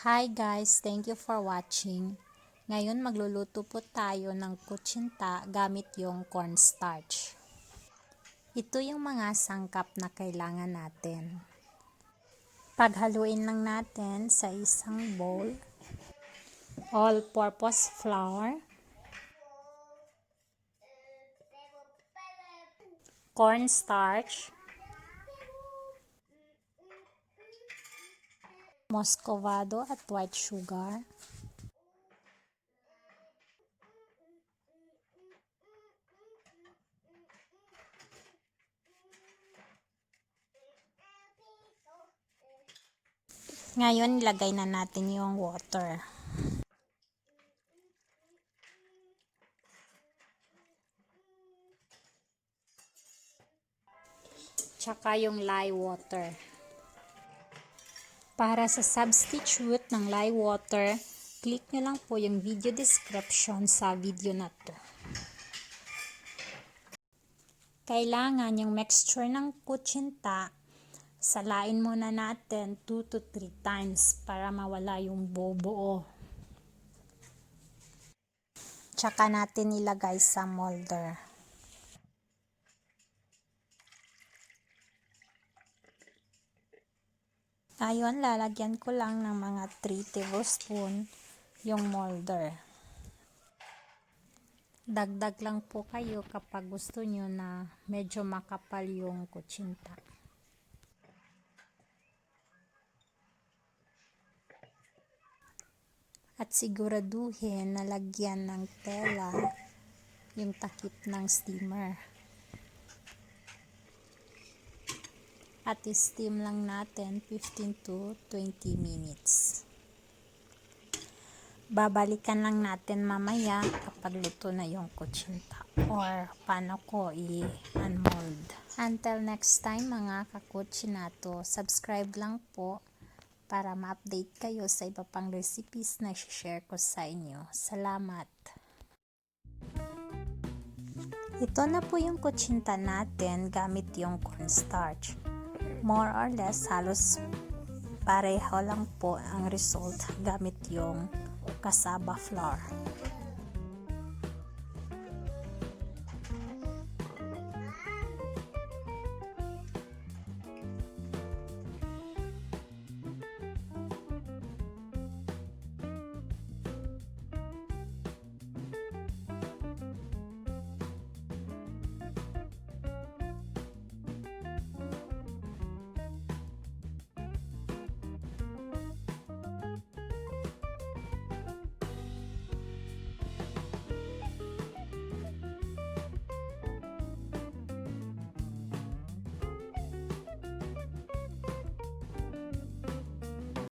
Hi guys, thank you for watching. Ngayon magluluto po tayo ng kutsinta gamit yung cornstarch. Ito yung mga sangkap na kailangan natin. Paghaluin lang natin sa isang bowl. All-purpose flour, cornstarch, muscovado at white sugar, ngayon ilagay na natin yung water. Tsaka yung lye water. Para sa substitute ng lye water, click nyo lang po yung video description sa video na to. Kailangan yung mixture ng kutsinta, salain muna natin 2 to 3 times para mawala yung buo. Tsaka natin ilagay sa moulder. Ngayon, lalagyan ko lang ng mga 3 tablespoon yung moulder. Dagdag lang po kayo kapag gusto nyo na medyo makapal yung kutsinta. At siguraduhin na lagyan ng tela yung takip ng steamer. At i-steam lang natin 15 to 20 minutes. Babalikan lang natin mamaya kapag luto na yung kutsinta or paano ko i-unmold. Until next time mga kakutsinato, subscribe lang po para ma-update kayo sa iba pang recipes na share ko sa inyo. Salamat! Ito na po yung kutsinta natin gamit yung cornstarch. More or less, halos pareho lang po ang result gamit yung cassava flour.